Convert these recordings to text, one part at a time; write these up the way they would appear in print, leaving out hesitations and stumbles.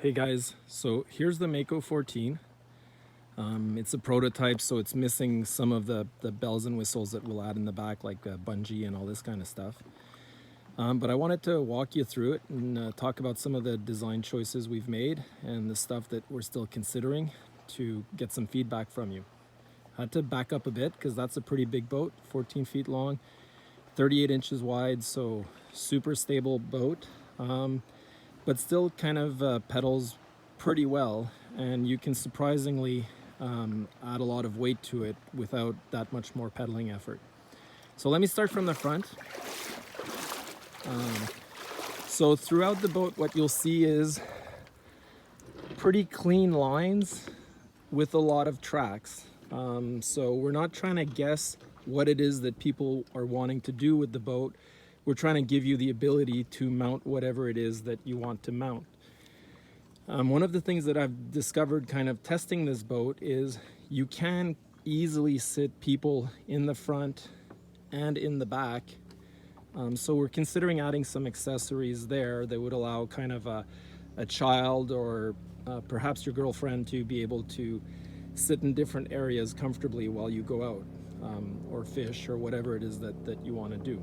Hey guys, so here's the Mako 14. It's a prototype, so it's missing some of the bells and whistles that we'll add in the back, like bungee and all this kind of stuff. But I wanted to walk you through it and talk about some of the design choices we've made and the stuff that we're still considering to get some feedback from you. I had to back up a bit because that's a pretty big boat, 14 feet long, 38 inches wide, so super stable boat. But still kind of pedals pretty well, and you can surprisingly add a lot of weight to it without that much more pedaling effort. So let me start from the front. So throughout the boat, what you'll see is pretty clean lines with a lot of tracks. So we're not trying to guess what it is that people are wanting to do with the boat. We're trying to give you the ability to mount whatever it is that you want to mount. One of the things that I've discovered kind of testing this boat is you can easily sit people in the front and in the back. So we're considering adding some accessories there that would allow kind of a child or perhaps your girlfriend to be able to sit in different areas comfortably while you go out or fish or whatever it is that you want to do.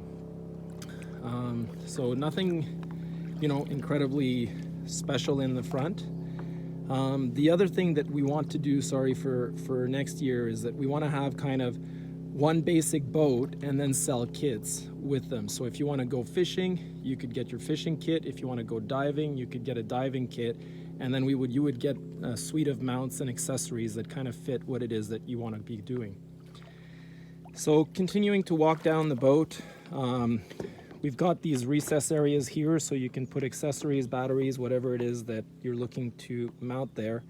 So nothing, incredibly special in the front. The other thing that we want to do, for next year, is that we want to have kind of one basic boat and then sell kits with them. So if you want to go fishing, you could get your fishing kit. If you want to go diving, you could get a diving kit. And then you would get a suite of mounts and accessories that kind of fit what it is that you want to be doing. So continuing to walk down the boat, we've got these recess areas here, so you can put accessories, batteries, whatever it is that you're looking to mount there.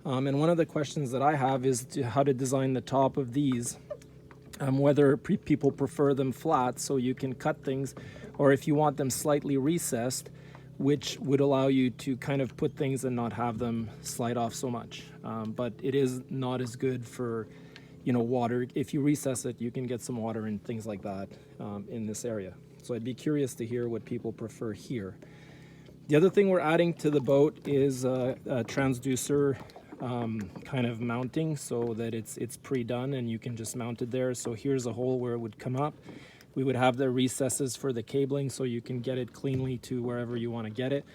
And one of the questions that I have is how to design the top of these, whether people prefer them flat so you can cut things, or if you want them slightly recessed, which would allow you to kind of put things and not have them slide off so much. But it is not as good for water. If you recess it, you can get some water and things like that in this area. So I'd be curious to hear what people prefer here. The other thing we're adding to the boat is a transducer kind of mounting, so that it's pre-done and you can just mount it there. So here's a hole where it would come up. We would have the recesses for the cabling so you can get it cleanly to wherever you want to get it.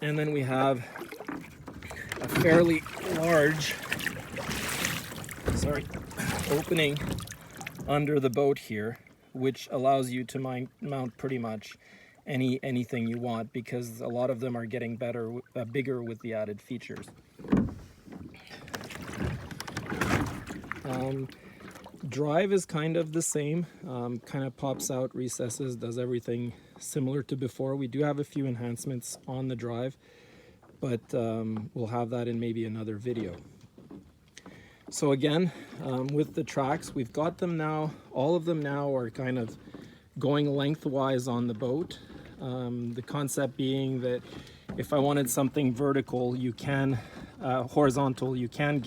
And then we have a fairly large opening under the boat here, which allows you to mount pretty much anything you want, because a lot of them are getting bigger with the added features. Drive is kind of the same, kind of pops out recesses, does everything similar to before. We do have a few enhancements on the drive, but we'll have that in maybe another video. So again, with the tracks, we've got them now. All of them now are kind of going lengthwise on the boat. The concept being that if I wanted something vertical, horizontal, you can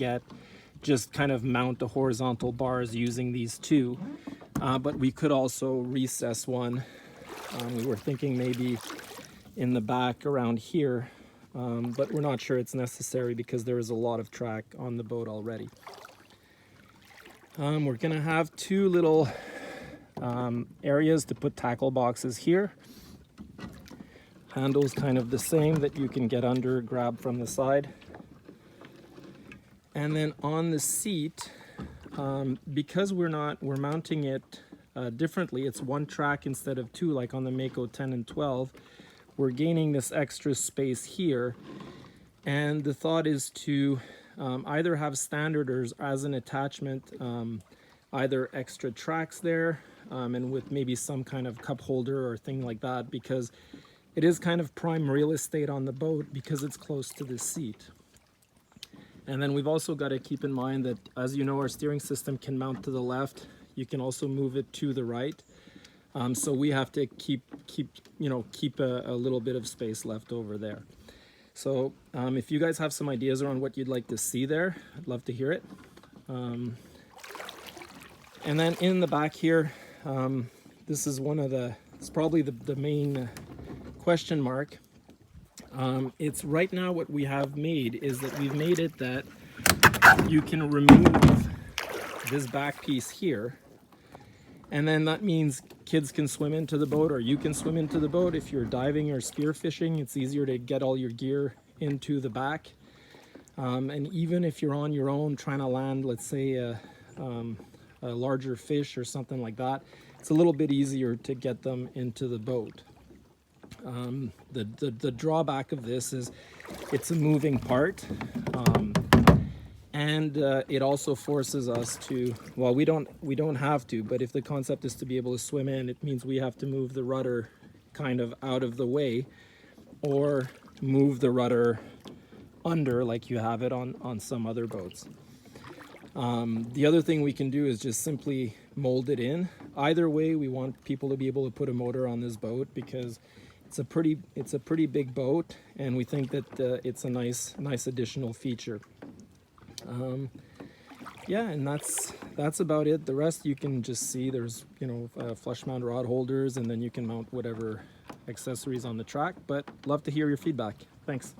just kind of mount the horizontal bars using these two. But we could also recess one. We were thinking maybe in the back around here, but we're not sure it's necessary because there is a lot of track on the boat already. We're gonna have two little areas to put tackle boxes here. Handle's kind of the same, that you can get under, grab from the side. And then on the seat, because we're mounting it differently, it's one track instead of two, like on the Mako 10 and 12. We're gaining this extra space here, and the thought is to either have standard or as an attachment, either extra tracks there and with maybe some kind of cup holder or thing like that, because it is kind of prime real estate on the boat because it's close to the seat. And then we've also got to keep in mind that, as you know, our steering system can mount to the left. You can also move it to the right. So we have to keep a little bit of space left over there. So if you guys have some ideas around what you'd like to see there, I'd love to hear it. And then in the back here, this is it's probably the main question mark. It's right now what we have made is that we've made it that you can remove this back piece here, and then that means kids can swim into the boat, or you can swim into the boat. If you're diving or spearfishing, it's easier to get all your gear into the back. And even if you're on your own trying to land, let's say a larger fish or something like that, it's a little bit easier to get them into the boat. The drawback of this is it's a moving part, and it also forces us to, well, we don't have to, but if the concept is to be able to swim in, it means we have to move the rudder kind of out of the way, or move the rudder under like you have it on some other boats. The other thing we can do is just simply mold it in. Either way, we want people to be able to put a motor on this boat because it's a pretty big boat, and we think that it's a nice additional feature. Yeah, and that's about it. The rest you can just see. There's flush mount rod holders, and then you can mount whatever accessories on the track. But love to hear your feedback. Thanks.